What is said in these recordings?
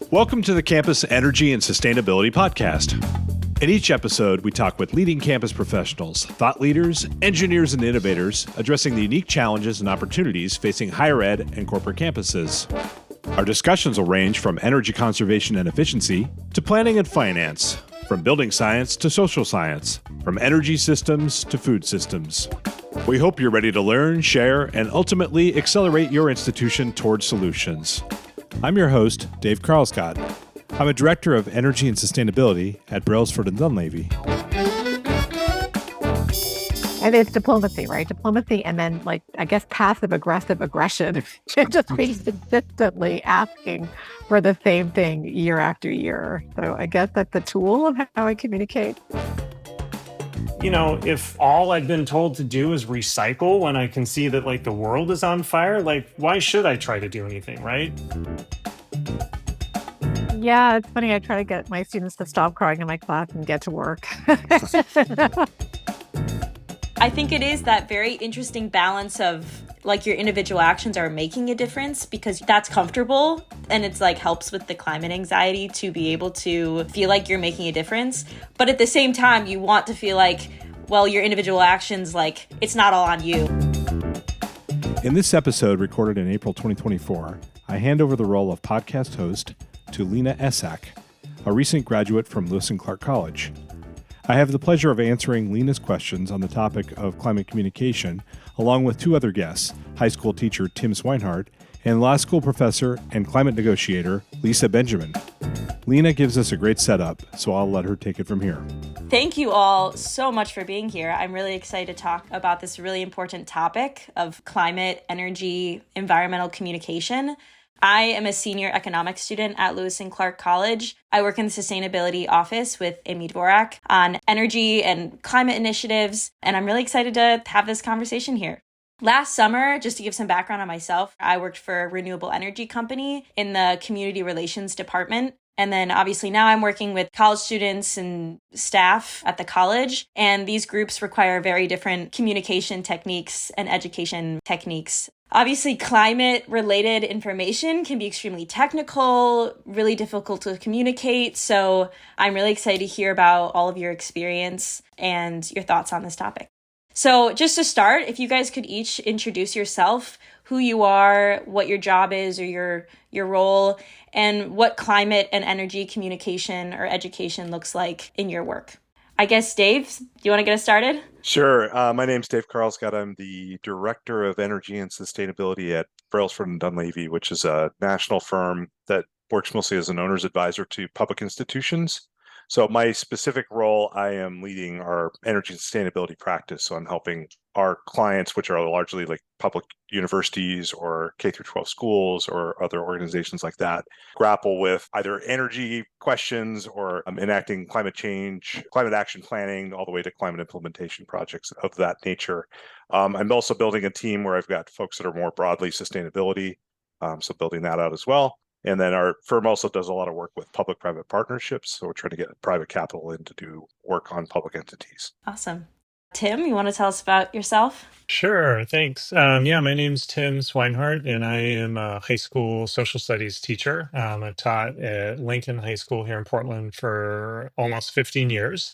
Welcome to the Campus Energy and Sustainability Podcast. In each episode, we talk with leading campus professionals, thought leaders, engineers, and innovators addressing the unique challenges and opportunities facing higher ed and corporate campuses. Our discussions will range from energy conservation and efficiency to planning and finance, from building science to social science, from energy systems to food systems. We hope you're ready to learn, share, and ultimately accelerate your institution towards solutions. I'm your host, Dave Karlsgodt. I'm a Director of Energy and Sustainability at Brailsford & Dunleavy. And it's diplomacy, right? Diplomacy and then, passive-aggressive aggression. Just being consistently asking for the same thing year after year. So I guess that's a tool of how I communicate. You know, if all I've been told to do is recycle when I can see that, the world is on fire, why should I try to do anything, right? Yeah, it's funny. I try to get my students to stop crying in my class and get to work. I think it is that very interesting balance of your individual actions are making a difference because that's comfortable and it's helps with the climate anxiety to be able to feel like you're making a difference. But at the same time, you want to feel your individual actions, it's not all on you. In this episode recorded in April 2024, I hand over the role of podcast host to Lena Essak, a recent graduate from Lewis and Clark College. I have the pleasure of answering Lena's questions on the topic of climate communication, along with two other guests, high school teacher Tim Swinehart and law school professor and climate negotiator Lisa Benjamin. Lena gives us a great setup, so I'll let her take it from here. Thank you all so much for being here. I'm really excited to talk about this really important topic of climate, energy, environmental communication. I am a senior economics student at Lewis and Clark College. I work in the sustainability office with Amy Dvorak on energy and climate initiatives, and I'm really excited to have this conversation here. Last summer, just to give some background on myself, I worked for a renewable energy company in the community relations department. And then obviously now I'm working with college students and staff at the college. And these groups require very different communication techniques and education techniques. Obviously, climate-related information can be extremely technical, really difficult to communicate. So I'm really excited to hear about all of your experience and your thoughts on this topic. So just to start, if you guys could each introduce yourself, who you are, what your job is or your role, and what climate and energy communication or education looks like in your work. I guess, Dave, do you want to get us started? Sure. My name's Dave Karlsgodt. I'm the Director of Energy and Sustainability at Brailsford & Dunleavy, which is a national firm that works mostly as an owner's advisor to public institutions. So my specific role, I am leading our energy and sustainability practice. So I'm helping our clients, which are largely public universities or K-12 schools or other organizations like that, grapple with either energy questions or enacting climate change, climate action planning, all the way to climate implementation projects of that nature. I'm also building a team where I've got folks that are more broadly sustainability, so building that out as well. And then our firm also does a lot of work with public-private partnerships. So we're trying to get private capital in to do work on public entities. Awesome. Tim, you want to tell us about yourself? Sure, thanks. My name's Tim Swinehart, and I am a high school social studies teacher. I've taught at Lincoln High School here in Portland for almost 15 years.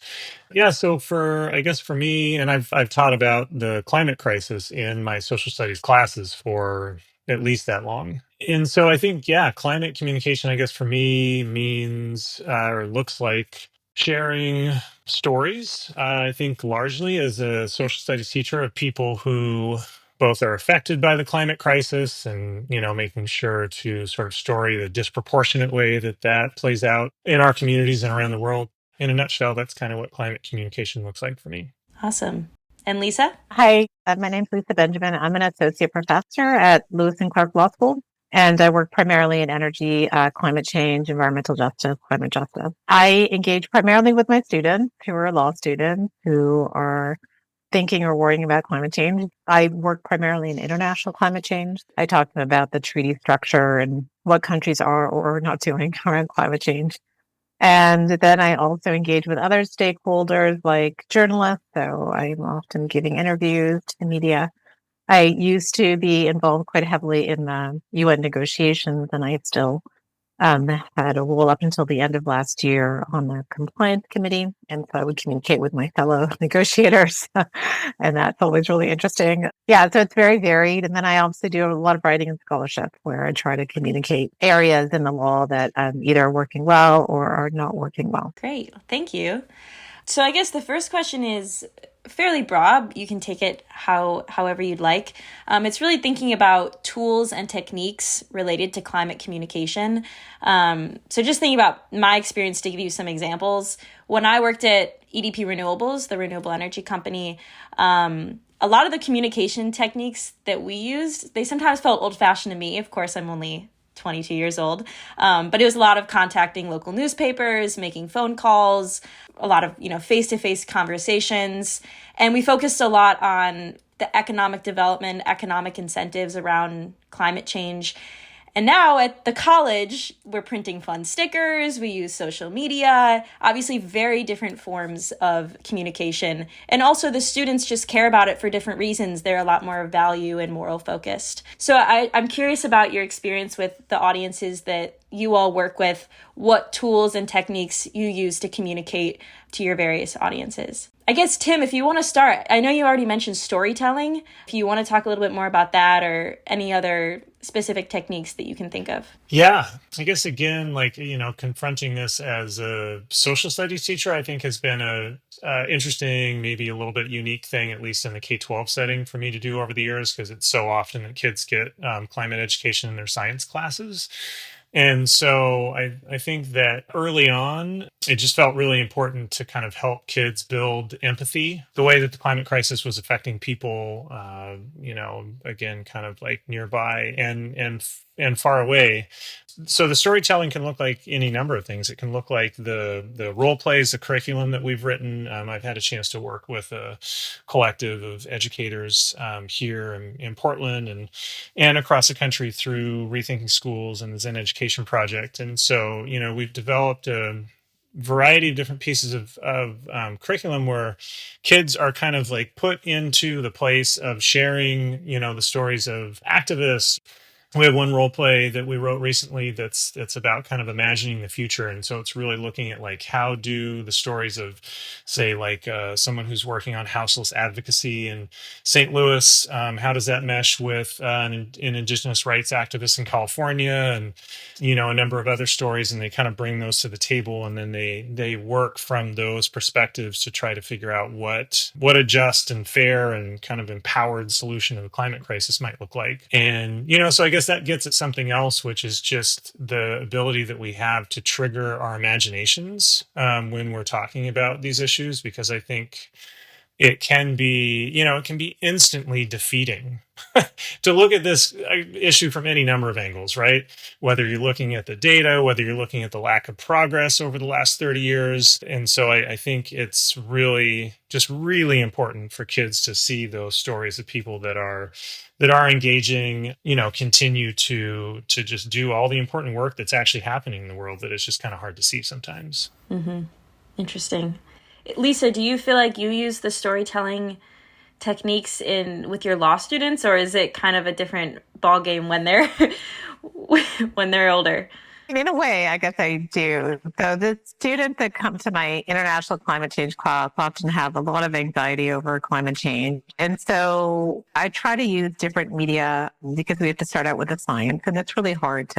Yeah, so for me, and I've taught about the climate crisis in my social studies classes for at least that long. And so I think, climate communication, I guess for me means or looks like sharing stories, I think largely as a social studies teacher of people who both are affected by the climate crisis and, making sure to sort of story the disproportionate way that plays out in our communities and around the world. In a nutshell, that's kind of what climate communication looks like for me. Awesome. And Lisa? Hi, my name's Lisa Benjamin. I'm an associate professor at Lewis and Clark Law School. And I work primarily in energy, climate change, environmental justice, climate justice. I engage primarily with my students who are law students who are thinking or worrying about climate change. I work primarily in international climate change. I talk to them about the treaty structure and what countries are or are not doing around climate change. And then I also engage with other stakeholders like journalists. So I'm often giving interviews to the media. I used to be involved quite heavily in the UN negotiations, and I still Had a role up until the end of last year on the compliance committee. And so I would communicate with my fellow negotiators. And that's always really interesting. Yeah, so it's very varied. And then I also do a lot of writing and scholarship where I try to communicate areas in the law that either are working well or are not working well. Great. Thank you. So I guess the first question is fairly broad. You can take it however you'd like. It's really thinking about tools and techniques related to climate communication. So just thinking about my experience to give you some examples. When I worked at EDP Renewables, the renewable energy company, a lot of the communication techniques that we used, they sometimes felt old-fashioned to me. Of course, I'm only 22 years old. But it was a lot of contacting local newspapers, making phone calls, a lot of, face-to-face conversations. And we focused a lot on the economic development, economic incentives around climate change. And now at the college, we're printing fun stickers, we use social media, obviously very different forms of communication. And also the students just care about it for different reasons. They're a lot more value and moral focused. So I'm curious about your experience with the audiences that you all work with, what tools and techniques you use to communicate to your various audiences. I guess, Tim, if you want to start, I know you already mentioned storytelling. If you want to talk a little bit more about that or any other specific techniques that you can think of. Yeah, I guess again, confronting this as a social studies teacher, I think has been a interesting, maybe a little bit unique thing, at least in the K-12 setting for me to do over the years, because it's so often that kids get climate education in their science classes. And so I think that early on, it just felt really important to kind of help kids build empathy. The way that the climate crisis was affecting people, again, kind of like nearby and far away. So the storytelling can look like any number of things. It can look like the role plays, the curriculum that we've written. I've had a chance to work with a collective of educators here in Portland and across the country through Rethinking Schools and the Zen Education Project. And so, we've developed a variety of different pieces of curriculum where kids are kind of like put into the place of sharing, the stories of activists. We have one role play that we wrote recently that's about kind of imagining the future. And so it's really looking at like, how do the stories of, say, like someone who's working on houseless advocacy in St. Louis, how does that mesh with an indigenous rights activist in California and, a number of other stories, and they kind of bring those to the table, and then they work from those perspectives to try to figure out what a just and fair and kind of empowered solution to the climate crisis might look like. And, so I guess that gets at something else, which is just the ability that we have to trigger our imaginations when we're talking about these issues, because I think it can be, instantly defeating to look at this issue from any number of angles, right? Whether you're looking at the data, whether you're looking at the lack of progress over the last 30 years. And so I think it's really important for kids to see those stories of people that are engaging, continue to just do all the important work that's actually happening in the world that is just kind of hard to see sometimes. Mm-hmm. Interesting. Lisa, do you feel like you use the storytelling techniques with your law students, or is it kind of a different ballgame when they're older? In a way, I guess I do. So the students that come to my international climate change class often have a lot of anxiety over climate change. And so I try to use different media because we have to start out with the science, and it's really hard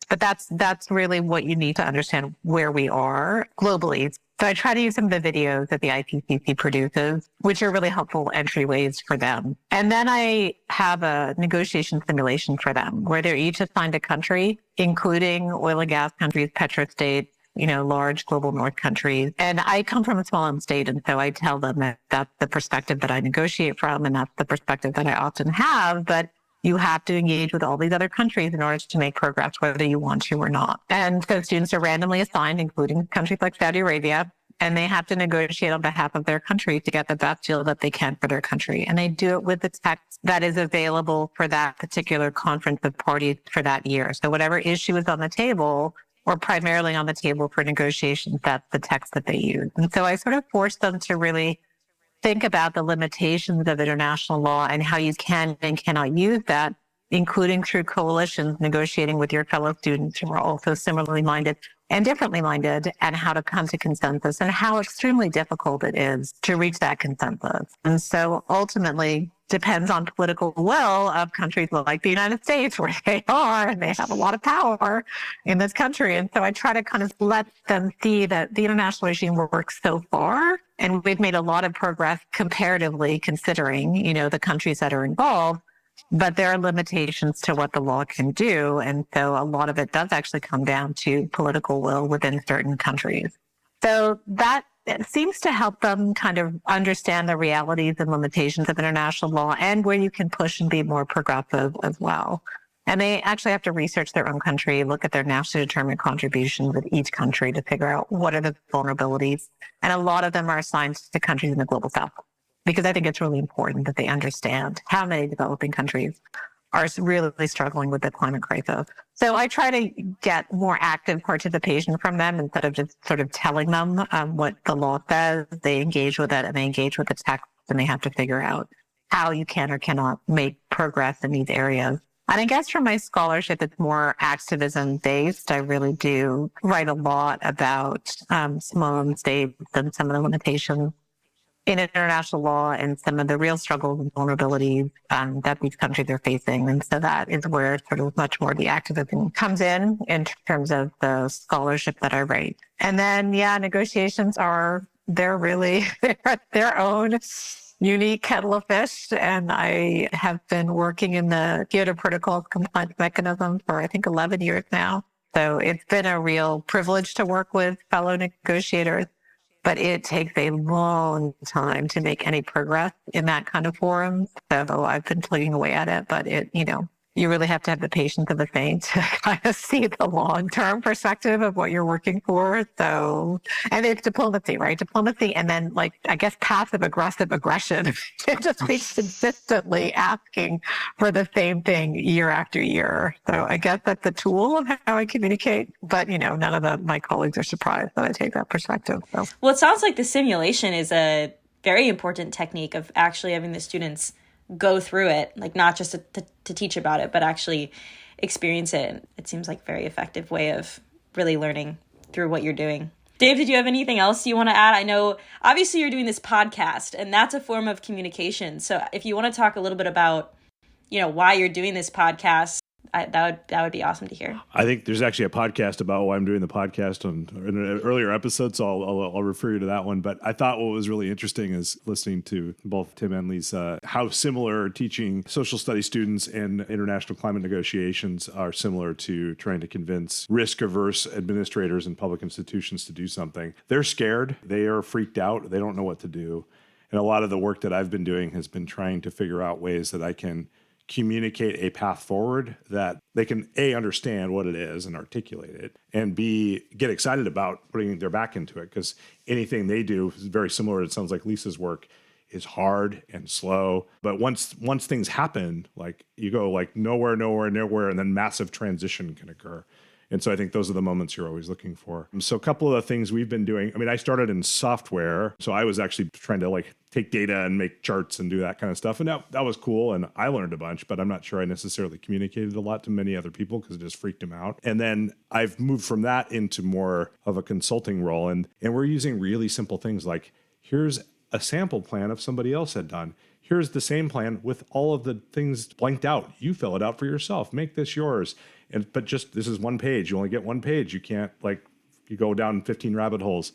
but that's really what you need to understand where we are globally. So I try to use some of the videos that the IPCC produces, which are really helpful entryways for them. And then I have a negotiation simulation for them where they're each assigned a country, including oil and gas countries, petrostates, large global north countries. And I come from a small island state. And so I tell them that that's the perspective that I negotiate from. And that's the perspective that I often have. But you have to engage with all these other countries in order to make progress, whether you want to or not. And so students are randomly assigned, including countries like Saudi Arabia, and they have to negotiate on behalf of their country to get the best deal that they can for their country. And they do it with the text that is available for that particular conference of parties for that year. So whatever issue is on the table, or primarily on the table for negotiations, that's the text that they use. And so I sort of force them to really think about the limitations of international law and how you can and cannot use that including through coalitions, negotiating with your fellow students who are also similarly minded and differently minded, and how to come to consensus and how extremely difficult it is to reach that consensus. And so ultimately depends on political will of countries like the United States, where they are, and they have a lot of power in this country. And so I try to kind of let them see that the international regime works so far, and we've made a lot of progress comparatively considering, the countries that are involved. But there are limitations to what the law can do. And so a lot of it does actually come down to political will within certain countries. So that seems to help them kind of understand the realities and limitations of international law and where you can push and be more progressive as well. And they actually have to research their own country, look at their nationally determined contributions of each country to figure out what are the vulnerabilities. And a lot of them are assigned to countries in the global south, because I think it's really important that they understand how many developing countries are really struggling with the climate crisis. So I try to get more active participation from them instead of just sort of telling them what the law says. They engage with it, and they engage with the text, and they have to figure out how you can or cannot make progress in these areas. And I guess for my scholarship, it's more activism based. I really do write a lot about small states and some of the limitations in international law and some of the real struggles and vulnerabilities that these countries are facing. And so that is where sort of much more the activism comes in terms of the scholarship that I write. And then, negotiations they're really their own unique kettle of fish. And I have been working in the Kyoto Protocol compliance mechanism for, I think, 11 years now. So it's been a real privilege to work with fellow negotiators. But it takes a long time to make any progress in that kind of forum. So I've been plugging away at it, but you really have to have the patience of a saint to kind of see the long-term perspective of what you're working for. So, and it's diplomacy, right? Diplomacy, and then passive-aggressive aggression. It just be consistently asking for the same thing year after year. So I guess that's a tool of how I communicate. But, none of my colleagues are surprised that I take that perspective. So. Well, it sounds like the simulation is a very important technique of actually having the students go through it, like not just to teach about it, but actually experience it. It seems like a very effective way of really learning through what you're doing. Dave, did you have anything else you want to add? I know obviously you're doing this podcast, and that's a form of communication. So if you want to talk a little bit about, why you're doing this podcast, that would be awesome to hear. I think there's actually a podcast about why I'm doing the podcast in an earlier episode, so I'll refer you to that one. But I thought what was really interesting is listening to both Tim and Lisa, how similar teaching social studies students and international climate negotiations are similar to trying to convince risk-averse administrators and public institutions to do something. They're scared. They are freaked out. They don't know what to do. And a lot of the work that I've been doing has been trying to figure out ways that I can communicate a path forward that they can A, understand what it is and articulate it, and B, get excited about putting their back into it, because anything they do is very similar. It sounds like Lisa's work is hard and slow, but once things happen, like you go like nowhere, and then massive transition can occur. And so I think those are the moments you're always looking for. So a couple of the things we've been doing, I started in software. So I was actually trying to take data and make charts and do that kind of stuff. And that was cool. And I learned a bunch, but I'm not sure I necessarily communicated a lot to many other people because it just freaked them out. And then I've moved from that into more of a consulting role. And we're using really simple things like, here's a sample plan of somebody else had done. Here's the same plan with all of the things blanked out. You fill it out for yourself. Make this yours. But just this is one page. You only get one page. You can't you go down 15 rabbit holes.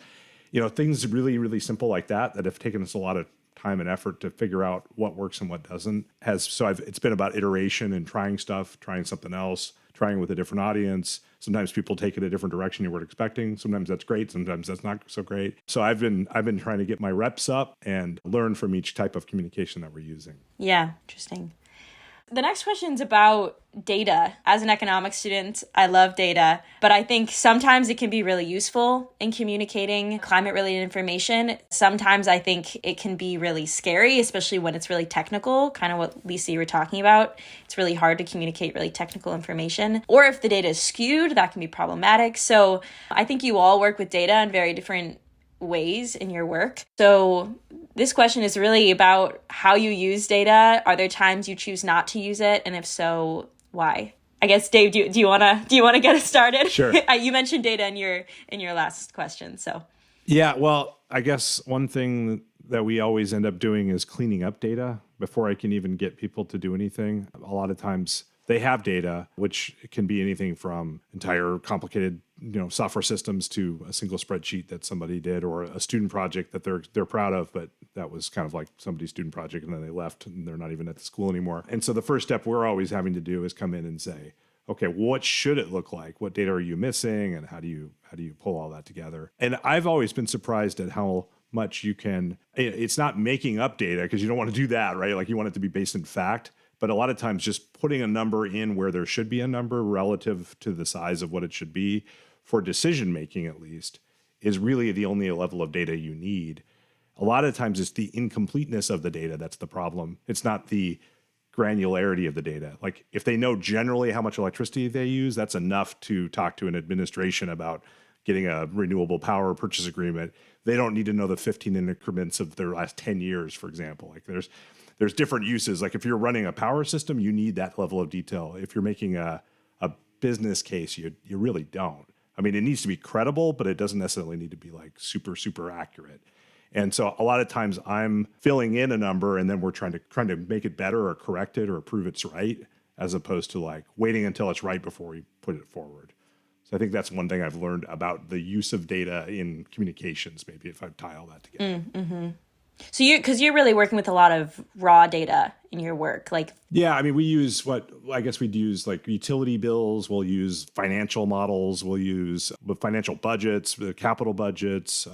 Things really, really simple like that have taken us a lot of time and effort to figure out what works and what doesn't. It's been about iteration and trying stuff, trying something else, trying with a different audience. Sometimes people take it a different direction you weren't expecting. Sometimes that's great. Sometimes that's not so great. So I've been trying to get my reps up and learn from each type of communication that we're using. Yeah, interesting. The next question is about data. As an economics student, I love data, but I think sometimes it can be really useful in communicating climate-related information. Sometimes I think it can be really scary, especially when it's really technical, kind of what Lisa, you were talking about. It's really hard to communicate really technical information. Or if the data is skewed, that can be problematic. So I think you all work with data in very different ways in your work. So this question is really about how you use data. Are there times you choose not to use it? And if so, why? I guess, Dave, do you want to get us started? Sure. You mentioned data in your last question, so. Yeah, well, I guess one thing that we always end up doing is cleaning up data before I can even get people to do anything. A lot of times they have data, which can be anything from entire complicated, software systems to a single spreadsheet that somebody did, or a student project that they're proud of, but that was kind of like somebody's student project and then they left and they're not even at the school anymore. And so the first step we're always having to do is come in and say, okay, what should it look like? What data are you missing? And how do you pull all that together? And I've always been surprised at how much you can, it's not making up data because you don't want to do that, right? Like you want it to be based in fact, but a lot of times just putting a number in where there should be a number relative to the size of what it should be for decision making, at least, is really the only level of data you need. A lot of times it's the incompleteness of the data that's the problem. It's not the granularity of the data. Like if they know generally how much electricity they use, that's enough to talk to an administration about getting a renewable power purchase agreement. They don't need to know the 15 increments of their last 10 years, for example. Like there's different uses. Like if you're running a power system, you need that level of detail. If you're making a business case, you really don't. I mean, it needs to be credible, but it doesn't necessarily need to be like super, super accurate. And so a lot of times I'm filling in a number and then we're trying to make it better or correct it or prove it's right, as opposed to like waiting until it's right before we put it forward. So I think that's one thing I've learned about the use of data in communications, maybe if I tie all that together. Mm-hmm. So you're really working with a lot of raw data in your work, like. Yeah, I mean, we'd use like utility bills, we'll use financial models, we'll use financial budgets, capital budgets,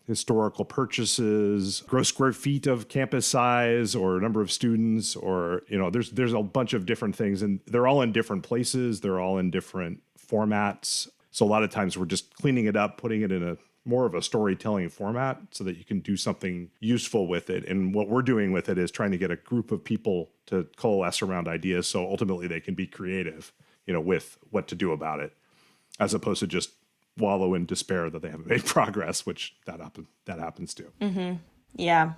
historical purchases, gross square feet of campus size or number of students, or, there's a bunch of different things and they're all in different places. They're all in different formats. So a lot of times we're just cleaning it up, putting it in a more of a storytelling format so that you can do something useful with it. And what we're doing with it is trying to get a group of people to coalesce around ideas so ultimately they can be creative, with what to do about it, as opposed to just wallow in despair that they haven't made progress, which that happens too. Mm-hmm. Yeah.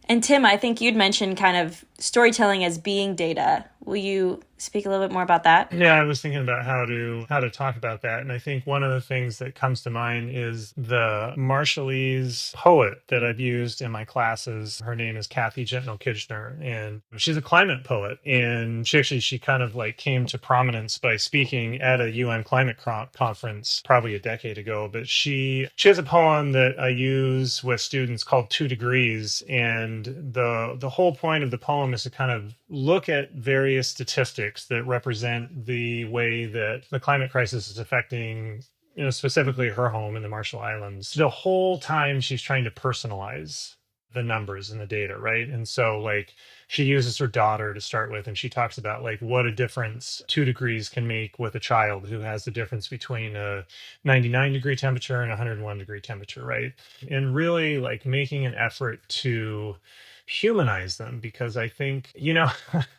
And Tim, I think you'd mentioned kind of storytelling as being data. Will you speak a little bit more about that? Yeah, I was thinking about how to talk about that. And I think one of the things that comes to mind is the Marshallese poet that I've used in my classes. Her name is Kathy Gentnell-Kitchener, and she's a climate poet. And she kind of like came to prominence by speaking at a UN climate conference probably a decade ago. But she has a poem that I use with students called 2 Degrees. And the whole point of the poem is to kind of look at various statistics that represent the way that the climate crisis is affecting, specifically her home in the Marshall Islands. The whole time she's trying to personalize the numbers and the data, right? And so like she uses her daughter to start with, and she talks about like what a difference 2 degrees can make with a child who has the difference between a 99 degree temperature and 101 degree temperature, right? And really like making an effort to humanize them, because I think,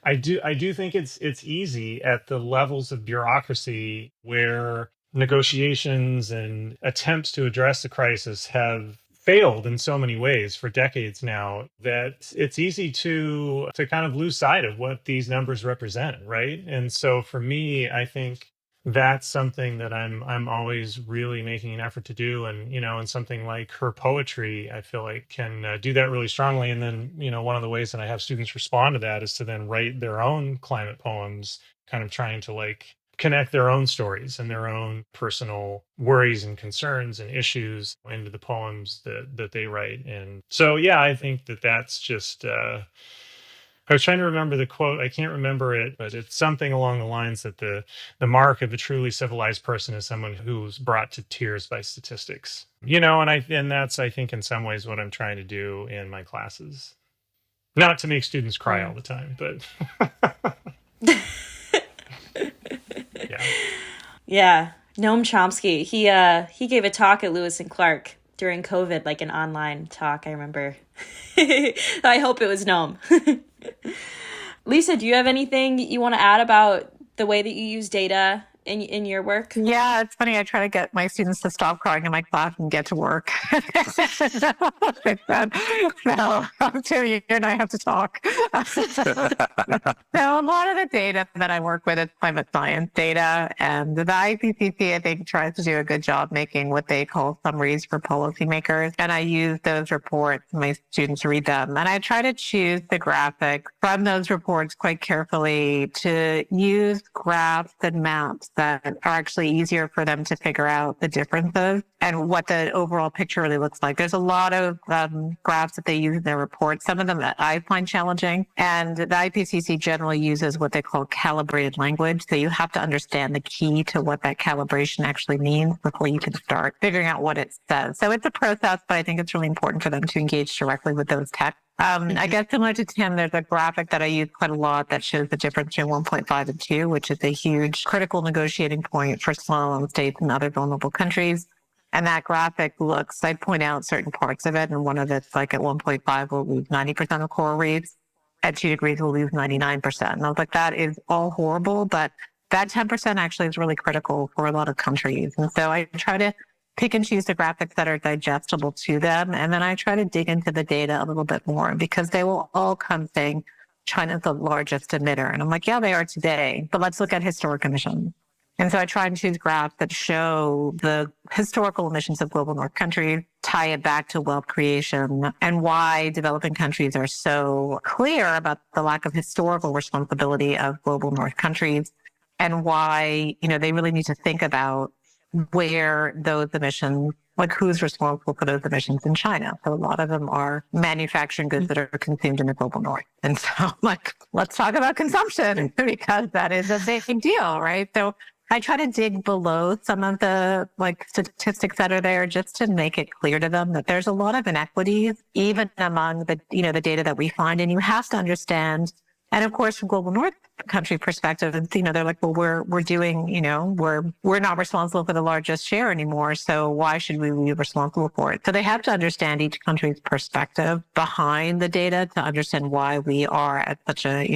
I do think it's easy at the levels of bureaucracy where negotiations and attempts to address the crisis have failed in so many ways for decades now, that it's easy to kind of lose sight of what these numbers represent, right? And so for me, I think that's something that I'm always really making an effort to do. And, and something like her poetry, I feel like can do that really strongly. And then, one of the ways that I have students respond to that is to then write their own climate poems, kind of trying to like connect their own stories and their own personal worries and concerns and issues into the poems that they write. And so, yeah, I think that's just, I was trying to remember the quote. I can't remember it, but it's something along the lines that the mark of a truly civilized person is someone who's brought to tears by statistics. And that's, I think, in some ways what I'm trying to do in my classes. Not to make students cry all the time, but yeah. Yeah. Noam Chomsky. He gave a talk at Lewis and Clark during COVID, like an online talk, I remember. I hope it was Noam. Lisa, do you have anything you want to add about the way that you use data in your work? Yeah, it's funny. I try to get my students to stop crying in my class and get to work. They said, no, I'm too you and I have to talk. So a lot of the data that I work with is climate science data, and the IPCC, I think, tries to do a good job making what they call summaries for policymakers. And I use those reports, my students read them, and I try to choose the graphics from those reports quite carefully to use graphs and maps that are actually easier for them to figure out the differences and what the overall picture really looks like. There's a lot of graphs that they use in their reports, some of them that I find challenging. And the IPCC generally uses what they call calibrated language. So you have to understand the key to what that calibration actually means before you can start figuring out what it says. So it's a process, but I think it's really important for them to engage directly with those texts. I guess similar to Tim, there's a graphic that I use quite a lot that shows the difference between 1.5 and 2, which is a huge critical negotiating point for small states and other vulnerable countries. And that graphic looks, I point out certain parts of it, and one of it's like at 1.5, we'll lose 90% of coral reefs. At 2 degrees, we'll lose 99%. And I was like, that is all horrible, but that 10% actually is really critical for a lot of countries. And so I try to pick and choose the graphics that are digestible to them. And then I try to dig into the data a little bit more because they will all come saying China's the largest emitter. And I'm like, yeah, they are today, but let's look at historic emissions. And so I try and choose graphs that show the historical emissions of global north countries, tie it back to wealth creation and why developing countries are so clear about the lack of historical responsibility of global north countries and why, they really need to think about where those emissions, like who's responsible for those emissions in China. So a lot of them are manufacturing goods that are consumed in the global north. And so let's talk about consumption because that is a big deal, right? So I try to dig below some of the statistics that are there just to make it clear to them that there's a lot of inequities, even among the data that we find. And you have to understand, and of course, from global north country perspective, they're like, well, we're doing, we're not responsible for the largest share anymore. So why should we be responsible for it? So they have to understand each country's perspective behind the data to understand why we are at such a,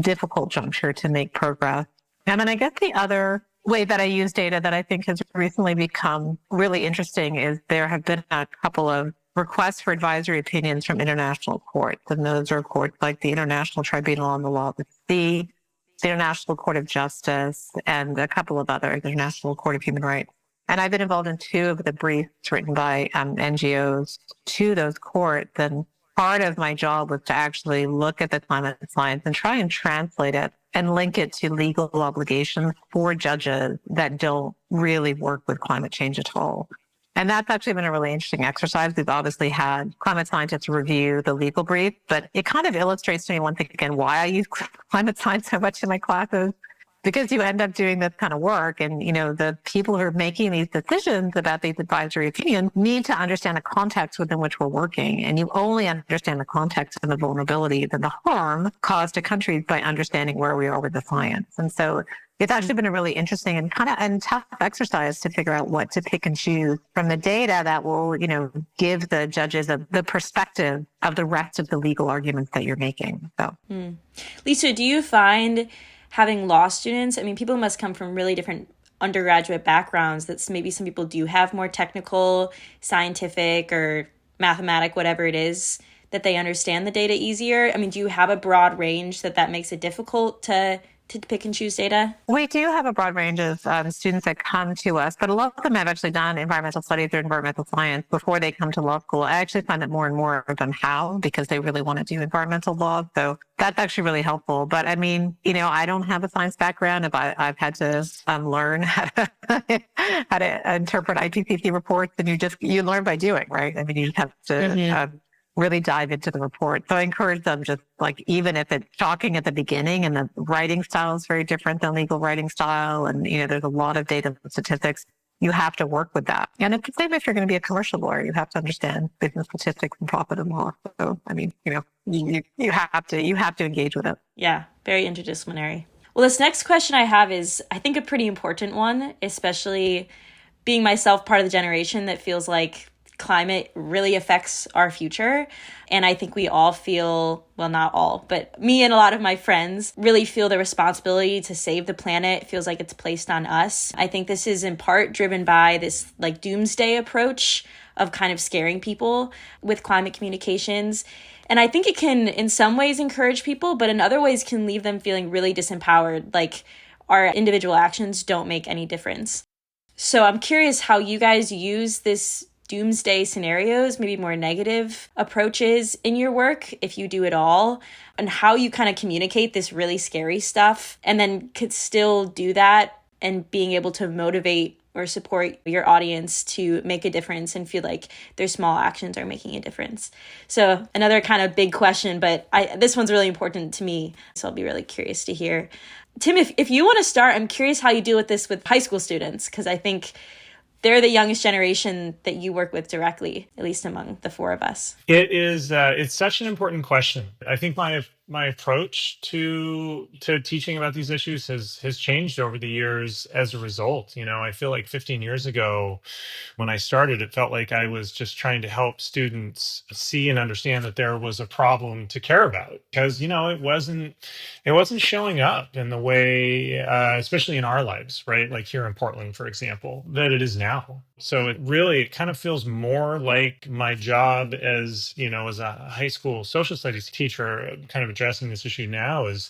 difficult juncture to make progress. And then I guess the other way that I use data that I think has recently become really interesting is there have been a couple of requests for advisory opinions from international courts. And those are courts like the International Tribunal on the Law of the Sea, the International Court of Justice, and a couple of others, the International Court of Human Rights. And I've been involved in 2 of the briefs written by NGOs to those courts. And part of my job was to actually look at the climate science and try and translate it and link it to legal obligations for judges that don't really work with climate change at all. And that's actually been a really interesting exercise. We've obviously had climate scientists review the legal brief, but it kind of illustrates to me once again why I use climate science so much in my classes, because you end up doing this kind of work and, the people who are making these decisions about these advisory opinions need to understand the context within which we're working. And you only understand the context and the vulnerabilities and the harm caused to countries by understanding where we are with the science. And so it's actually been a really interesting and tough exercise to figure out what to pick and choose from the data that will, give the judges the perspective of the rest of the legal arguments that you're making. So, Lisa, do you find having law students, people must come from really different undergraduate backgrounds, that maybe some people do have more technical, scientific, or mathematic, whatever it is, that they understand the data easier? Do you have a broad range that makes it difficult to pick and choose data? We do have a broad range of students that come to us, but a lot of them have actually done environmental studies or environmental science before they come to law school. I actually find that more and more of them have because they really want to do environmental law. So that's actually really helpful. But I don't have a science background. I've had to learn how to interpret IPCC reports, and you learn by doing, right? You just have to really dive into the report. So I encourage them just even if it's shocking at the beginning and the writing style is very different than legal writing style. And, there's a lot of data and statistics. You have to work with that. And it's the same if you're going to be a commercial lawyer. You have to understand business statistics and profit and loss. So, you have to engage with it. Yeah, very interdisciplinary. Well, this next question I have is, I think, a pretty important one, especially being myself part of the generation that feels like climate really affects our future. And I think we all feel, well, not all, but me and a lot of my friends really feel the responsibility to save the planet. It feels like it's placed on us. I think this is in part driven by this like doomsday approach of kind of scaring people with climate communications. And I think it can in some ways encourage people, but in other ways can leave them feeling really disempowered, like our individual actions don't make any difference. So I'm curious how you guys use this doomsday scenarios, maybe more negative approaches in your work, if you do it all, and how you kind of communicate this really scary stuff and then could still do that and being able to motivate or support your audience to make a difference and feel like their small actions are making a difference. So another kind of big question, but this one's really important to me. So I'll be really curious to hear. Tim, if you want to start, I'm curious how you deal with this with high school students, because I think they're the youngest generation that you work with directly, at least among the four of us. It is. It's such an important question. I think my approach to teaching about these issues has changed over the years as a result. I feel like 15 years ago, when I started, it felt like I was just trying to help students see and understand that there was a problem to care about, because it wasn't showing up in the way, especially in our lives, right? Like here in Portland, for example, that it is now. So it kind of feels more like my job as a high school social studies teacher, kind of addressing this issue now, is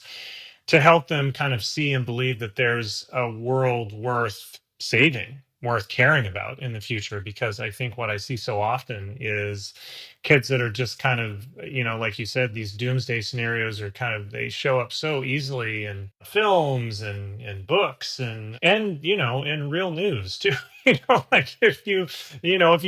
to help them kind of see and believe that there's a world worth saving, worth caring about in the future. Because I think what I see so often is kids that are just kind of, like you said, these doomsday scenarios are they show up so easily in films and books and in real news too. Like if you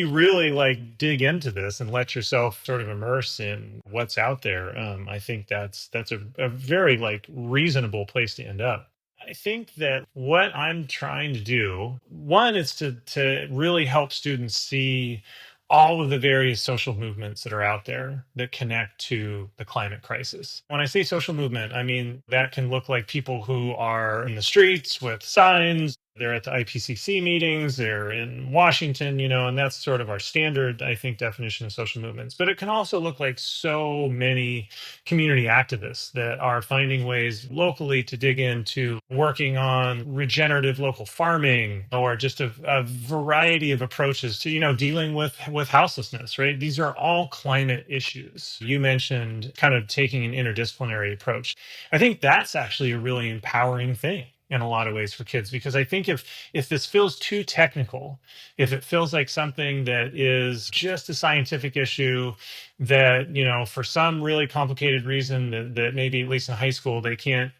really like dig into this and let yourself sort of immerse in what's out there, I think that's a very like reasonable place to end up. I think that what I'm trying to do, one, is to really help students see all of the various social movements that are out there that connect to the climate crisis. When I say social movement, I mean that can look like people who are in the streets with signs. They're at the IPCC meetings, they're in Washington, and that's sort of our standard, I think, definition of social movements. But it can also look like so many community activists that are finding ways locally to dig into working on regenerative local farming, or just a variety of approaches to, dealing with houselessness, right? These are all climate issues. You mentioned kind of taking an interdisciplinary approach. I think that's actually a really empowering thing in a lot of ways for kids, because I think if this feels too technical, if it feels like something that is just a scientific issue that for some really complicated reason that maybe at least in high school they can't,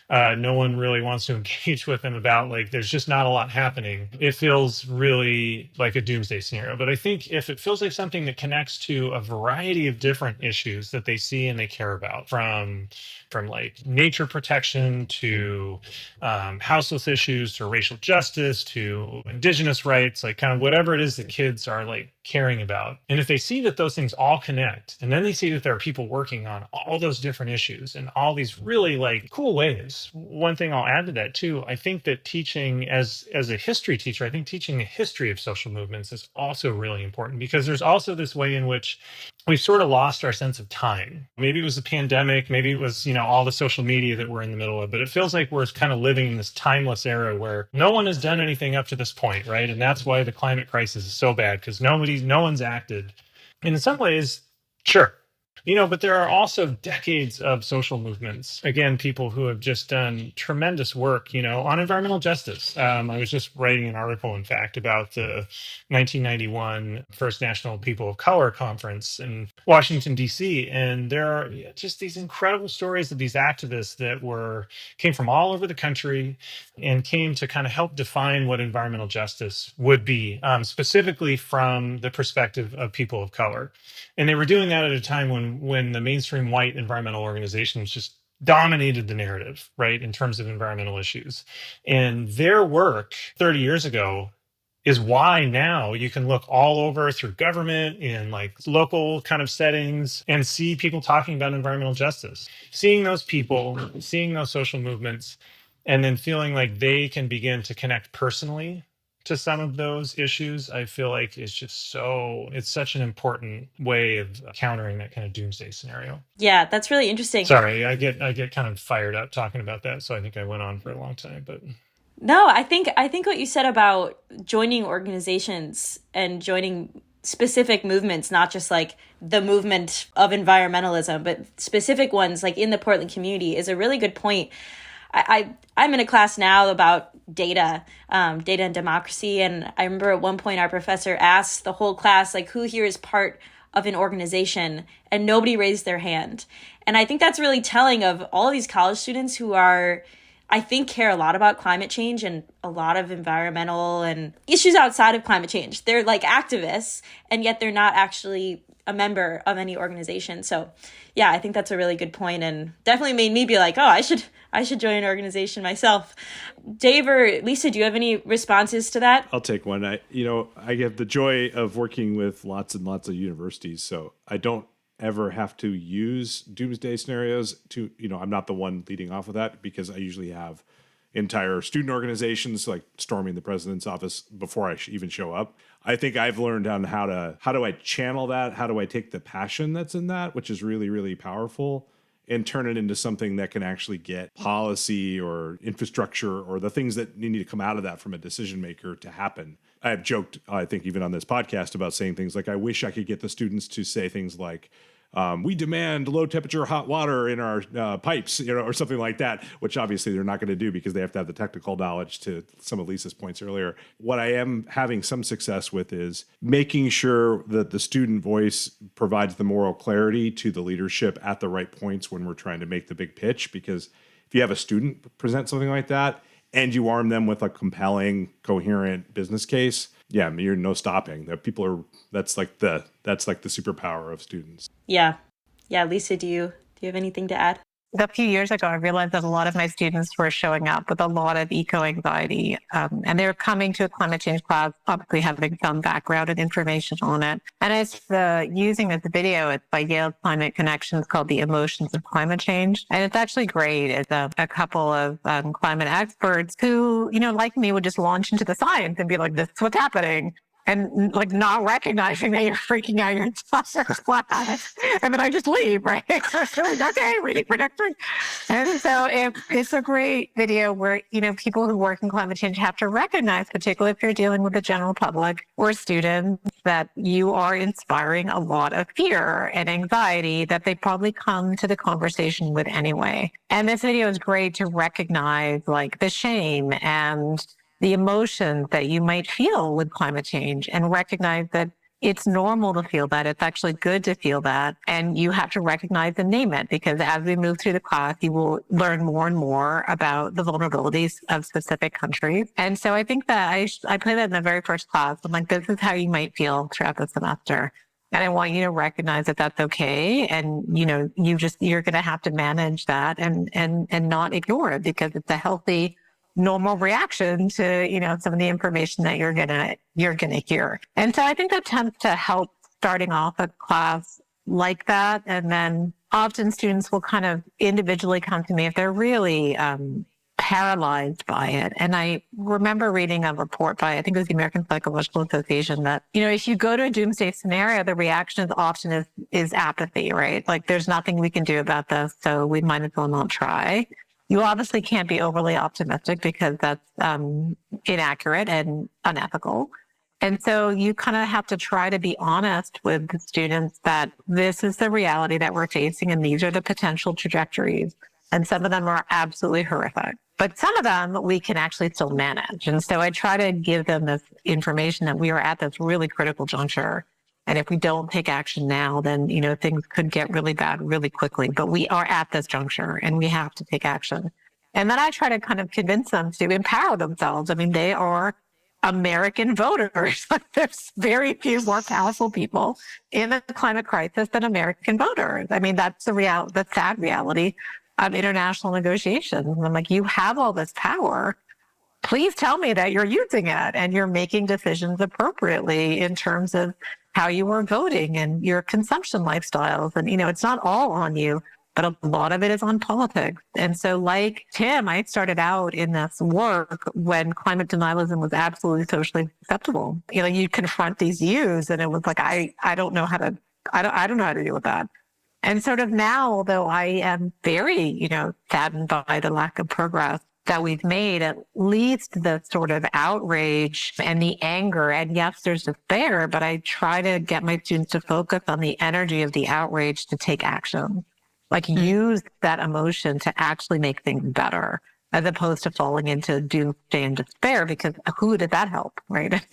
no one really wants to engage with them about, like there's just not a lot happening, it feels really like a doomsday scenario. But I think if it feels like something that connects to a variety of different issues that they see and they care about, from like nature protection to houseless issues to racial justice to indigenous rights, like kind of whatever it is that kids are like caring about. And if they see that those things all connect, and then they see that there are people working on all those different issues in all these really like cool ways. One thing I'll add to that too, I think that teaching as a history teacher, I think teaching the history of social movements is also really important, because there's also this way in which we've sort of lost our sense of time. Maybe it was the pandemic, maybe it was, all the social media that we're in the middle of, but it feels like we're kind of living in this timeless era where no one has done anything up to this point, right? And that's why the climate crisis is so bad, because no one's acted. And in some ways, sure. But there are also decades of social movements. Again, people who have just done tremendous work, on environmental justice. I was just writing an article, in fact, about the 1991 First National People of Color Conference in Washington, D.C. And there are just these incredible stories of these activists that came from all over the country and came to kind of help define what environmental justice would be, specifically from the perspective of people of color. And they were doing that at a time when the mainstream white environmental organizations just dominated the narrative, right, in terms of environmental issues. And their work 30 years ago is why now you can look all over through government in like local kind of settings and see people talking about environmental justice, seeing those people, seeing those social movements, and then feeling like they can begin to connect personally to some of those issues, I feel like it's such an important way of countering that kind of doomsday scenario. Yeah, that's really interesting. Sorry, I get kind of fired up talking about that, so I think I went on for a long time, but No, I think what you said about joining organizations and joining specific movements, not just like the movement of environmentalism, but specific ones like in the Portland community, is a really good point. I'm in a class now about data and democracy, and I remember at one point our professor asked the whole class, like, who here is part of an organization, and nobody raised their hand. And I think that's really telling of all of these college students who are, I think, care a lot about climate change and a lot of environmental and issues outside of climate change. They're like activists, and yet they're not actually a member of any organization. So yeah, I think that's a really good point, and definitely made me be like, oh, I should join an organization myself. Dave or Lisa, do you have any responses to that? I'll take one. I have the joy of working with lots and lots of universities, so I don't ever have to use doomsday scenarios to, I'm not the one leading off of that, because I usually have entire student organizations like storming the president's office before I even show up. I think I've learned on how do I channel that? How do I take the passion that's in that, which is really, really powerful, and turn it into something that can actually get policy or infrastructure or the things that need to come out of that from a decision maker to happen. I have joked, I think, even on this podcast about saying things like, I wish I could get the students to say things like, we demand low temperature hot water in our pipes, or something like that, which obviously they're not going to do because they have to have the technical knowledge, to some of Lisa's points earlier. What I am having some success with is making sure that the student voice provides the moral clarity to the leadership at the right points when we're trying to make the big pitch. Because if you have a student present something like that and you arm them with a compelling, coherent business case, yeah, you're no stopping. That's like the superpower of students. Yeah. Lisa, do you have anything to add? A few years ago, I realized that a lot of my students were showing up with a lot of eco-anxiety, and they were coming to a climate change class, obviously having some background and information on it. And I was using this video. It's by Yale Climate Connections, called The Emotions of Climate Change. And it's actually great. It's a couple of climate experts who, like me, would just launch into the science and be like, this is what's happening. And like not recognizing that you're freaking out your entire class. And then I just leave, right? Okay, reading prediction. And so it's a great video where, people who work in climate change have to recognize, particularly if you're dealing with the general public or students, that you are inspiring a lot of fear and anxiety that they probably come to the conversation with anyway. And this video is great to recognize like the shame and the emotions that you might feel with climate change, and recognize that it's normal to feel that. It's actually good to feel that. And you have to recognize and name it, because as we move through the class, you will learn more and more about the vulnerabilities of specific countries. And so I think that I play that in the very first class. I'm like, this is how you might feel throughout the semester. And I want you to recognize that that's okay. And, you're going to have to manage that and not ignore it, because it's a healthy, normal reaction to, some of the information that you're gonna hear. And so I think that tends to help starting off a class like that. And then often students will kind of individually come to me if they're really paralyzed by it. And I remember reading a report by, I think it was the American Psychological Association, that, if you go to a doomsday scenario, the reaction is often is apathy, right? Like, there's nothing we can do about this, so we might as well not try. You obviously can't be overly optimistic, because that's inaccurate and unethical. And so you kind of have to try to be honest with the students that this is the reality that we're facing, and these are the potential trajectories. And some of them are absolutely horrific, but some of them we can actually still manage. And so I try to give them this information that we are at this really critical juncture. And if we don't take action now, then, things could get really bad really quickly. But we are at this juncture and we have to take action. And then I try to kind of convince them to empower themselves. I mean, they are American voters. There's very few more powerful people in the climate crisis than American voters. I mean, that's the sad reality of international negotiations. And I'm like, you have all this power. Please tell me that you're using it and you're making decisions appropriately in terms of how you are voting and your consumption lifestyles. And, it's not all on you. but a lot of it is on politics. And so like Tim, I started out in this work when climate denialism was absolutely socially acceptable. You confront these views and it was like, I don't know how to, I don't know how to deal with that. And sort of now, though, I am very, saddened by the lack of progress that we've made, at least the sort of outrage and the anger. And yes, there's despair, but I try to get my students to focus on the energy of the outrage to take action. Like use that emotion to actually make things better, as opposed to falling into doomsday and despair, because who did that help, right?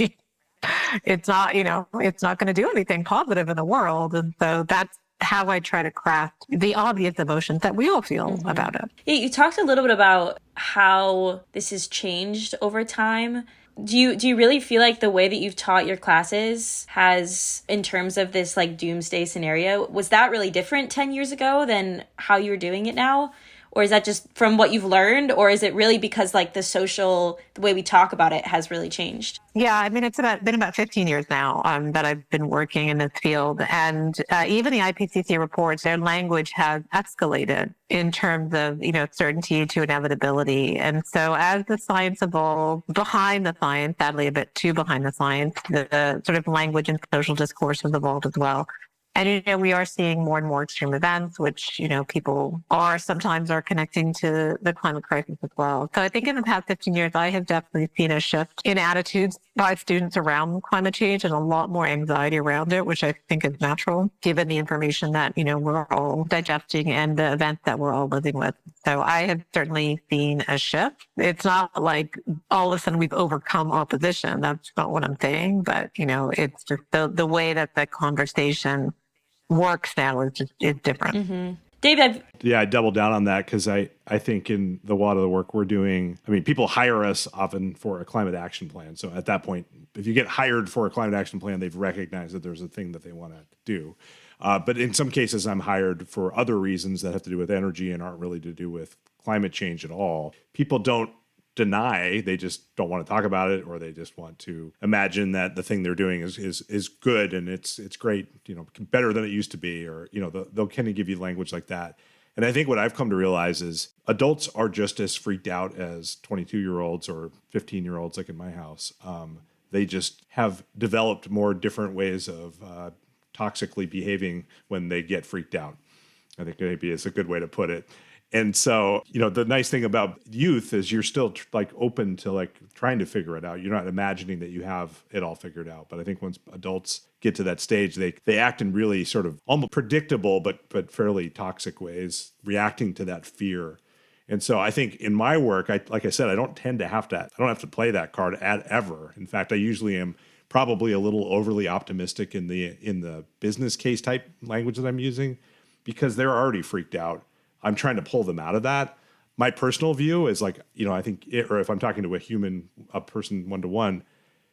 It's not, it's not going to do anything positive in the world. And so that's how I try to craft the obvious emotions that we all feel about it. Yeah, you talked a little bit about how this has changed over time. Do you really feel like the way that you've taught your classes has, in terms of this like doomsday scenario, was that really different 10 years ago than how you're doing it now? Or is that just from what you've learned? Or is it really because like the way we talk about it has really changed? Yeah, I mean, it's been about 15 years now that I've been working in this field. And even the IPCC reports, their language has escalated in terms of, certainty to inevitability. And so as the science evolves, behind the science, sadly a bit too behind the science, the sort of language and social discourse has evolved as well. And, we are seeing more and more extreme events, which, people sometimes are connecting to the climate crisis as well. So I think in the past 15 years, I have definitely seen a shift in attitudes by students around climate change and a lot more anxiety around it, which I think is natural, given the information that, we're all digesting and the events that we're all living with. So I have certainly seen a shift. It's not like all of a sudden we've overcome opposition. That's not what I'm saying. But, it's just the way that the conversation works now is different. Dave, I double down on that because I think in a lot of the work we're doing, people hire us often for a climate action plan. So at that point, if you get hired for a climate action plan, they've recognized that there's a thing that they want to do. But in some cases, I'm hired for other reasons that have to do with energy and aren't really to do with climate change at all. People don't deny, they just don't want to talk about it, or they just want to imagine that the thing they're doing is good and it's great, better than it used to be, or they'll kind of give you language like that. And I think what I've come to realize is adults are just as freaked out as 22-year-olds or 15-year-olds, like in my house. They just have developed more different ways of toxically behaving when they get freaked out. I think maybe it's a good way to put it. And so, the nice thing about youth is you're still open to trying to figure it out. You're not imagining that you have it all figured out. But I think once adults get to that stage, they act in really sort of almost predictable, but fairly toxic ways, reacting to that fear. And so I think in my work, like I said, I don't have to play that card ever. In fact, I usually am probably a little overly optimistic in the business case type language that I'm using, because they're already freaked out. I'm trying to pull them out of that. My personal view is I think or if I'm talking to a person one-to-one,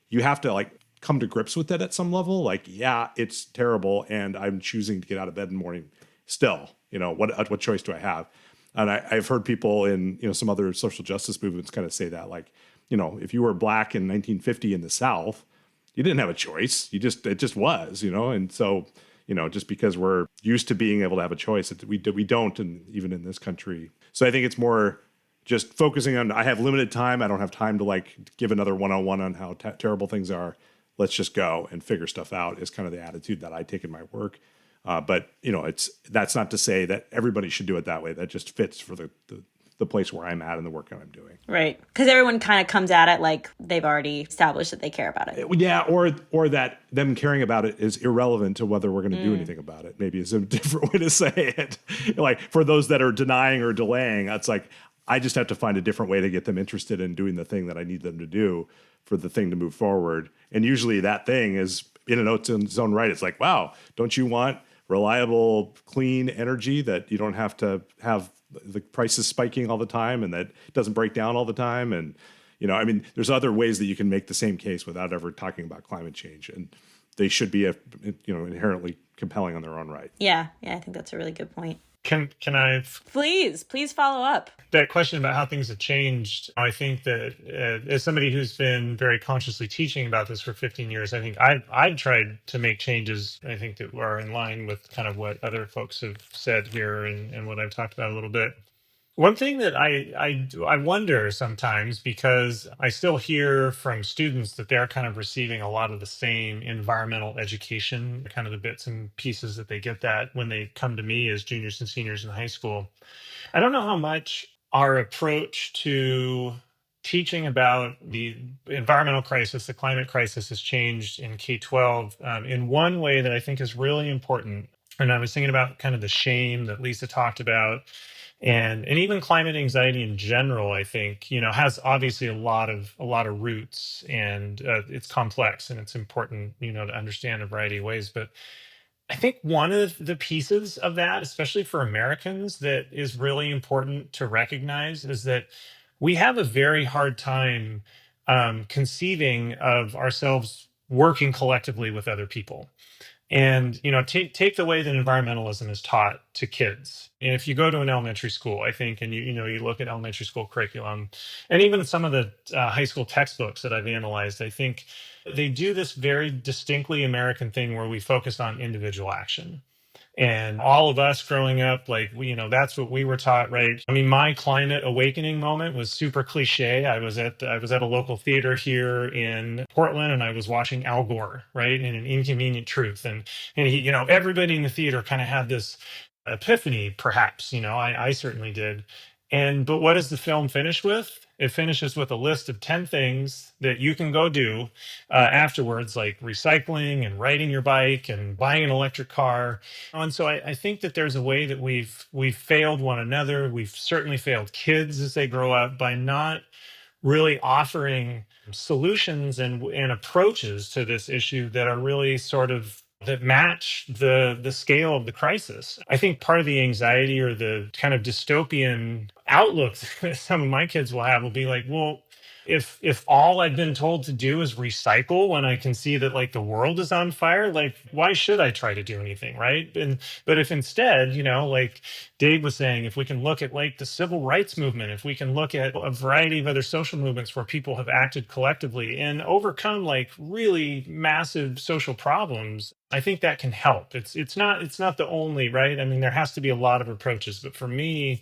you have to come to grips with it at some level. Yeah, it's terrible, and I'm choosing to get out of bed in the morning still. What choice do I have? And I've heard people in, some other social justice movements kind of say that, if you were black in 1950 in the South, you didn't have a choice. It just was, and so, just because we're used to being able to have a choice, we don't, and even in this country. So I think it's more just focusing on, I have limited time. I don't have time to give another one-on-one on how terrible things are. Let's just go and figure stuff out is kind of the attitude that I take in my work. But that's not to say that everybody should do it that way. That just fits for the place where I'm at and the work that I'm doing. Right. Because everyone kind of comes at it like they've already established that they care about it. Yeah, or that them caring about it is irrelevant to whether we're going to do anything about it. Maybe is a different way to say it. For those that are denying or delaying, it's I just have to find a different way to get them interested in doing the thing that I need them to do for the thing to move forward. And usually that thing is in its own right. It's wow, don't you want reliable, clean energy that you don't have to have the prices spiking all the time and that doesn't break down all the time? And, there's other ways that you can make the same case without ever talking about climate change. And they should be, inherently compelling on their own right. Yeah, I think that's a really good point. Can I Please follow up. that question about how things have changed? I think that as somebody who's been very consciously teaching about this for 15 years, I think I've tried to make changes. I think that are in line with kind of what other folks have said here and what I've talked about a little bit. One thing that I wonder sometimes, because I still hear from students that they're kind of receiving a lot of the same environmental education, kind of the bits and pieces that they get that when they come to me as juniors and seniors in high school. I don't know how much our approach to teaching about the environmental crisis, the climate crisis, has changed in K-12 in one way that I think is really important. And I was thinking about kind of the shame that Lisa talked about, and even climate anxiety in general. I think has obviously a lot of roots, and it's complex, and it's important to understand a variety of ways. But I think one of the pieces of that, especially for Americans, that is really important to recognize is that we have a very hard time conceiving of ourselves working collectively with other people. And take the way that environmentalism is taught to kids. And if you go to an elementary school, I think, and you look at elementary school curriculum, and even some of the high school textbooks that I've analyzed, I think they do this very distinctly American thing where we focus on individual action. And all of us growing up, like that's what we were taught, right? I mean, my climate awakening moment was super cliche. I was at a local theater here in Portland, and I was watching Al Gore, right, in An Inconvenient Truth, and he, everybody in the theater kind of had this epiphany, perhaps. I certainly did. But what does the film finish with? It finishes with a list of 10 things that you can go do afterwards, like recycling and riding your bike and buying an electric car. And so I think that there's a way that we've failed one another. We've certainly failed kids as they grow up by not really offering solutions and approaches to this issue that are really sort of that match the scale of the crisis. I think part of the anxiety or the kind of dystopian outlook that some of my kids will have will be like, well, if all I've been told to do is recycle when I can see that like the world is on fire, like why should I try to do anything, right? But if instead, like Dave was saying, if we can look at like the civil rights movement, if we can look at a variety of other social movements where people have acted collectively and overcome like really massive social problems, I think that can help. It's not the only, right? I mean, there has to be a lot of approaches, but for me,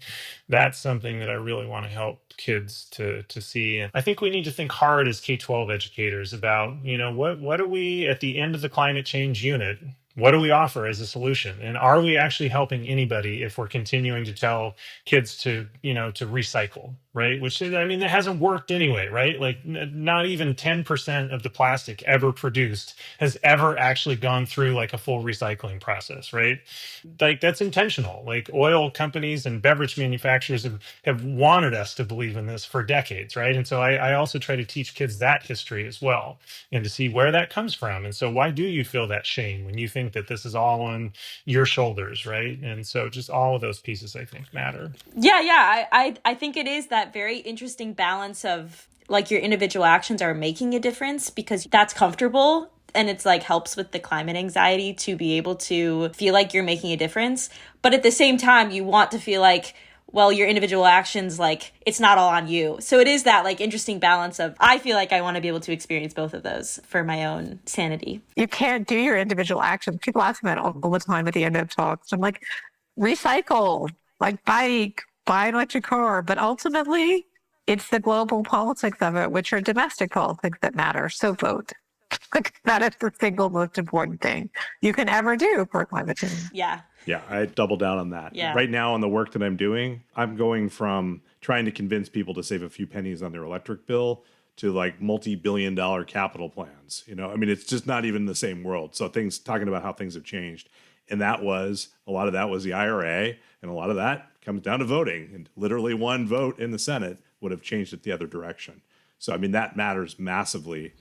that's something that I really want to help kids to see. And I think we need to think hard as K-12 educators about, what do we at the end of the climate change unit, what do we offer as a solution? And are we actually helping anybody if we're continuing to tell kids to recycle, right? Which, I mean, that hasn't worked anyway, right? Like not even 10% of the plastic ever produced has ever actually gone through like a full recycling process, right? Like that's intentional. Like oil companies and beverage manufacturers have wanted us to believe in this for decades, right? And so I also try to teach kids that history as well, and to see where that comes from. And so why do you feel that shame when you think that this is all on your shoulders, right? And so just all of those pieces I think matter. Yeah. I think it is that very interesting balance of like your individual actions are making a difference because that's comfortable, and it's like helps with the climate anxiety to be able to feel like you're making a difference. But at the same time, you want to feel like, well, your individual actions, like it's not all on you. So it is that like interesting balance of, I feel like I want to be able to experience both of those for my own sanity. You can't do your individual actions. People ask me that all the time at the end of talks. I'm like, recycle, like bike, buy an electric car. But ultimately, it's the global politics of it, which are domestic politics that matter. So vote. Like that is the single most important thing you can ever do for climate change. Yeah. Yeah, I double down on that. Yeah. Right now, on the work that I'm doing, I'm going from trying to convince people to save a few pennies on their electric bill to like multi-billion-dollar capital plans. I mean, it's just not even the same world. So talking about how things have changed. And a lot of that was the IRA, and a lot of that comes down to voting. And literally one vote in the Senate would have changed it the other direction. So, I mean, that matters massively.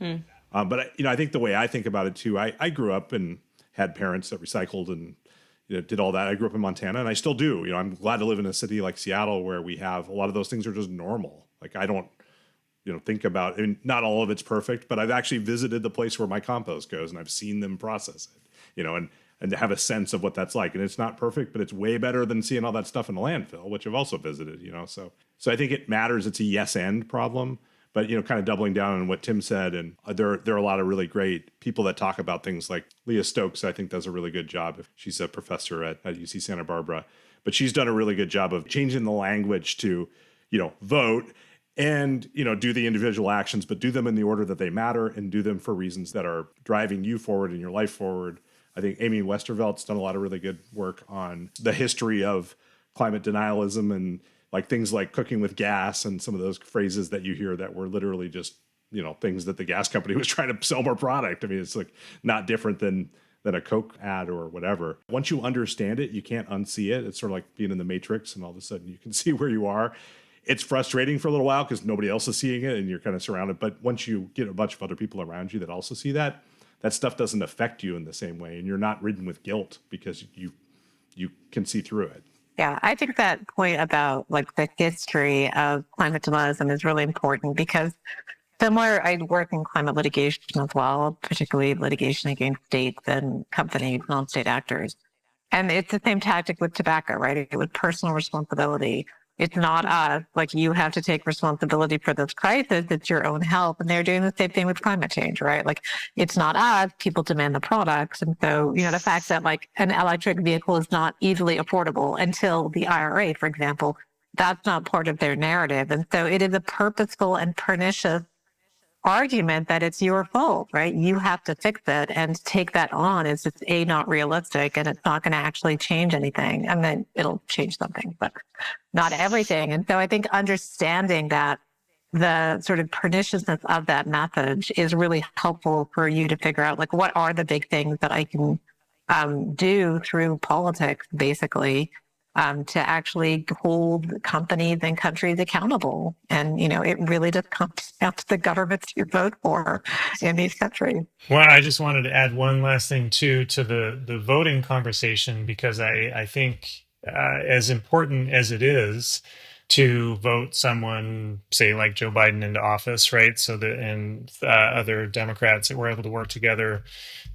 But I think the way I think about it too, I grew up and had parents that recycled and did all that. I grew up in Montana, and I still do. I'm glad to live in a city like Seattle where we have a lot of those things are just normal. Like I don't, think about. I mean, not all of it's perfect, but I've actually visited the place where my compost goes, and I've seen them process it. And and to have a sense of what that's like. And it's not perfect, but it's way better than seeing all that stuff in the landfill, which I've also visited, So I think it matters. It's a yes and problem, but, kind of doubling down on what Tim said. And there are a lot of really great people that talk about things like Leah Stokes, I think does a really good job. She's a professor at UC Santa Barbara, but she's done a really good job of changing the language to, vote and, do the individual actions, but do them in the order that they matter and do them for reasons that are driving you forward and your life forward. I think Amy Westervelt's done a lot of really good work on the history of climate denialism and like things like cooking with gas and some of those phrases that you hear that were literally just, things that the gas company was trying to sell more product. I mean, it's like not different than a Coke ad or whatever. Once you understand it, you can't unsee it. It's sort of like being in the Matrix and all of a sudden you can see where you are. It's frustrating for a little while because nobody else is seeing it and you're kind of surrounded. But once you get a bunch of other people around you that also see that stuff doesn't affect you in the same way. And you're not ridden with guilt because you can see through it. Yeah, I think that point about like the history of climate denialism is really important because similar, I work in climate litigation as well, particularly litigation against states and companies, non-state actors. And it's the same tactic with tobacco, right? With personal responsibility. It's not us. Like you have to take responsibility for this crisis. It's your own health. And they're doing the same thing with climate change, right? Like it's not us. People demand the products. And so, the fact that like an electric vehicle is not easily affordable until the IRA, for example, that's not part of their narrative. And so it is a purposeful and pernicious argument that it's your fault, right? You have to fix it and take that on is it's not realistic and it's not going to actually change anything. And then it'll change something, but not everything. And so I think understanding that the sort of perniciousness of that message is really helpful for you to figure out like, what are the big things that I can do through politics, basically, to actually hold companies and countries accountable. And, it really just comes down to the governments you vote for in these countries. Well, I just wanted to add one last thing, too, to the voting conversation, because I think as important as it is to vote someone, say, like Joe Biden into office, right? So that and other Democrats that were able to work together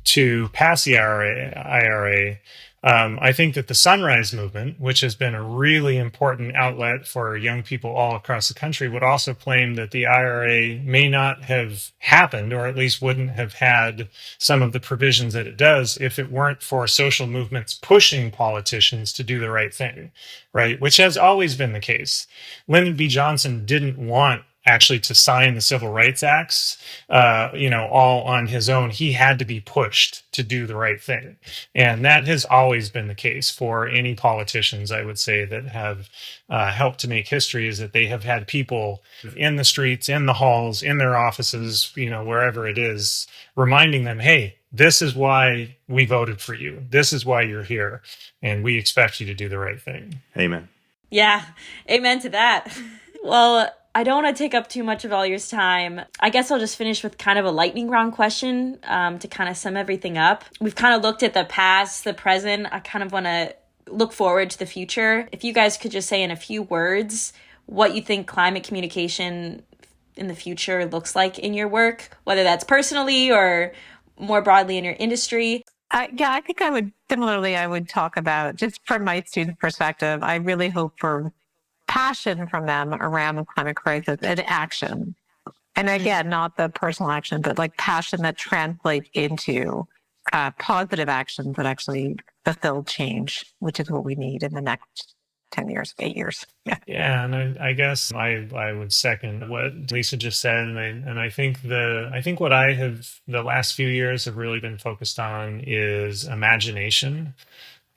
to pass the IRA. I think that the Sunrise Movement, which has been a really important outlet for young people all across the country, would also claim that the IRA may not have happened, or at least wouldn't have had some of the provisions that it does if it weren't for social movements pushing politicians to do the right thing, right? Which has always been the case. Lyndon B. Johnson didn't want actually to sign the Civil Rights Acts, all on his own. He had to be pushed to do the right thing. And that has always been the case for any politicians, I would say, that have helped to make history, is that they have had people in the streets, in the halls, in their offices, wherever it is, reminding them, hey, this is why we voted for you. This is why you're here. And we expect you to do the right thing. Amen. Yeah, amen to that. Well, I don't want to take up too much of all your time. I guess I'll just finish with kind of a lightning round question to kind of sum everything up. We've kind of looked at the past, the present. I kind of want to look forward to the future. If you guys could just say in a few words what you think climate communication in the future looks like in your work, whether that's personally or more broadly in your industry. I think I would talk about, just from my student perspective, I really hope for passion from them around the climate crisis and action. And again, not the personal action, but like passion that translates into positive actions that actually fulfill change, which is what we need in the next 10 years, 8 years. Yeah, and I guess I would second what Lisa just said, and I think what I have the last few years have really been focused on is imagination,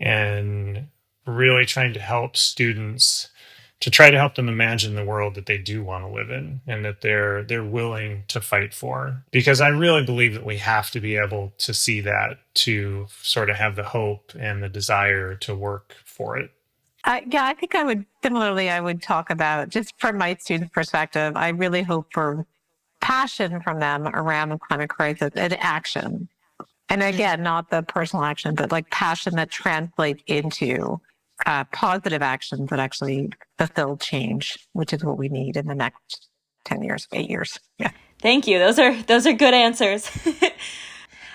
and really trying to help students to try to help them imagine the world that they do want to live in and that they're willing to fight for. Because I really believe that we have to be able to see that to sort of have the hope and the desire to work for it. I think I would talk about, just from my student perspective, I really hope for passion from them around the climate crisis and action. And again, not the personal action, but like passion that translates into positive actions that actually fulfill change, which is what we need in the next 10 years, 8 years. Yeah. Thank you. Those are good answers.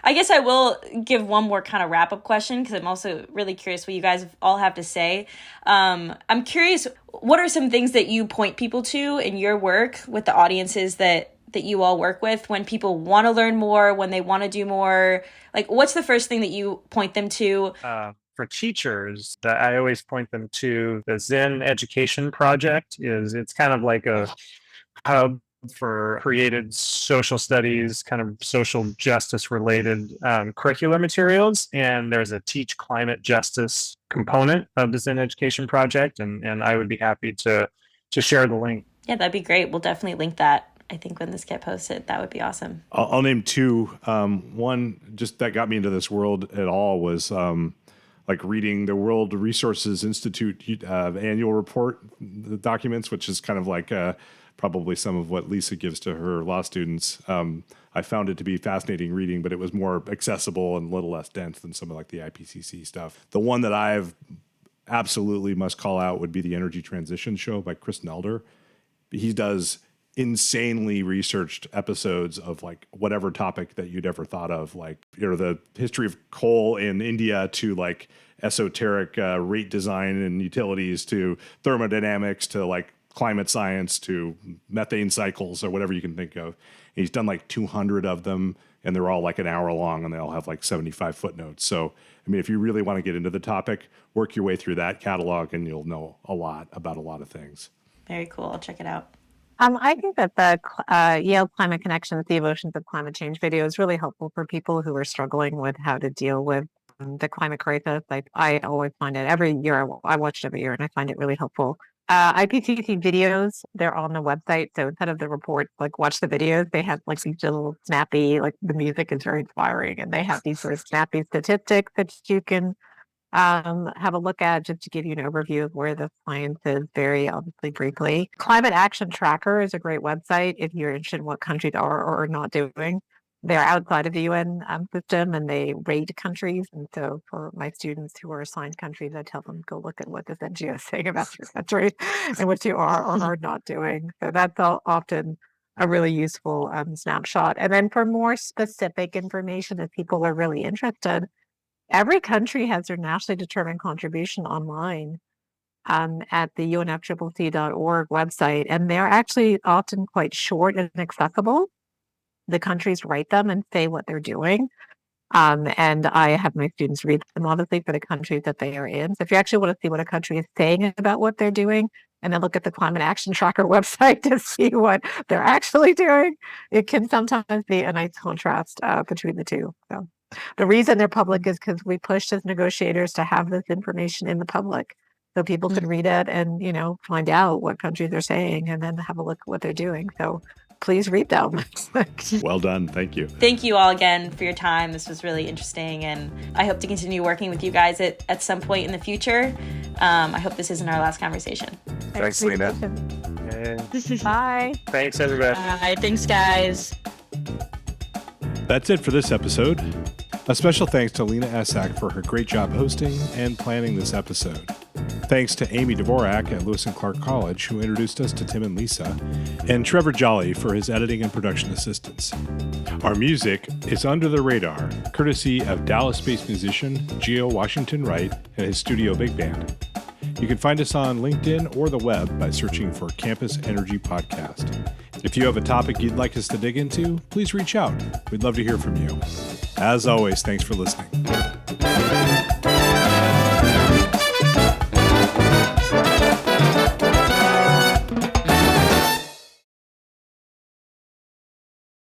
I guess I will give one more kind of wrap-up question because I'm also really curious what you guys all have to say. I'm curious, what are some things that you point people to in your work with the audiences that you all work with when people want to learn more, when they want to do more? Like, what's the first thing that you point them to? For teachers, I always point them to the Zen Education Project. It's kind of like a hub for created social studies, kind of social justice related curricular materials. And there's a teach climate justice component of the Zen Education Project. And I would be happy to share the link. Yeah, that'd be great. We'll definitely link that. I think when this gets posted, that would be awesome. I'll name two. One just that got me into this world at all was like reading the World Resources Institute annual report, the documents, which is kind of like probably some of what Lisa gives to her law students. I found it to be fascinating reading, but it was more accessible and a little less dense than some of like the IPCC stuff. The one that I've absolutely must call out would be the Energy Transition Show by Chris Nelder. He does insanely researched episodes of like whatever topic that you'd ever thought of, like, you know, the history of coal in India to like esoteric rate design and utilities to thermodynamics to like climate science to methane cycles or whatever you can think of. And he's done like 200 of them, and they're all like an hour long, and they all have like 75 footnotes. So, I mean, if you really want to get into the topic, work your way through that catalog and you'll know a lot about a lot of things. Very cool. I'll check it out. I think that the Yale Climate Connections, the Emotions of Climate Change video is really helpful for people who are struggling with how to deal with the climate crisis. I always find it every year. I watch it every year, and I find it really helpful. IPCC videos, they're on the website. So instead of the report, like watch the videos, they have like these little snappy, like the music is very inspiring, and they have these sort of snappy statistics that you can have a look at just to give you an overview of where the science is very obviously briefly. Climate Action Tracker is a great website if you're interested in what countries are or are not doing. They're outside of the UN system, and they rate countries. And so for my students who are assigned countries, I tell them, go look at what this NGO is saying about your country and what you are or are not doing. So that's often a really useful snapshot. And then for more specific information, if people are really interested, every country has their nationally determined contribution online at the unfccc.org website, and they're actually often quite short and accessible. The countries write them and say what they're doing, and I have my students read them, obviously, for the countries that they are in. So if you actually want to see what a country is saying about what they're doing, and then look at the Climate Action Tracker website to see what they're actually doing, it can sometimes be a nice contrast between the two. So the reason they're public is because we push as negotiators to have this information in the public so people can read it and, you know, find out what countries are saying and then have a look at what they're doing. So please read them. Well done. Thank you. Thank you all again for your time. This was really interesting, and I hope to continue working with you guys at some point in the future. I hope this isn't our last conversation. Thanks, Lena. Bye. Thanks, everybody. Bye. Thanks, guys. That's it for this episode. A special thanks to Lena Essak for her great job hosting and planning this episode. Thanks to Amy Dvorak at Lewis and Clark College, who introduced us to Tim and Lisa, and Trevor Jolly for his editing and production assistance. Our music is Under the Radar, courtesy of Dallas-based musician Gio Washington Wright and his Studio Big Band. You can find us on LinkedIn or the web by searching for Campus Energy Podcast. If you have a topic you'd like us to dig into, please reach out. We'd love to hear from you. As always, thanks for listening.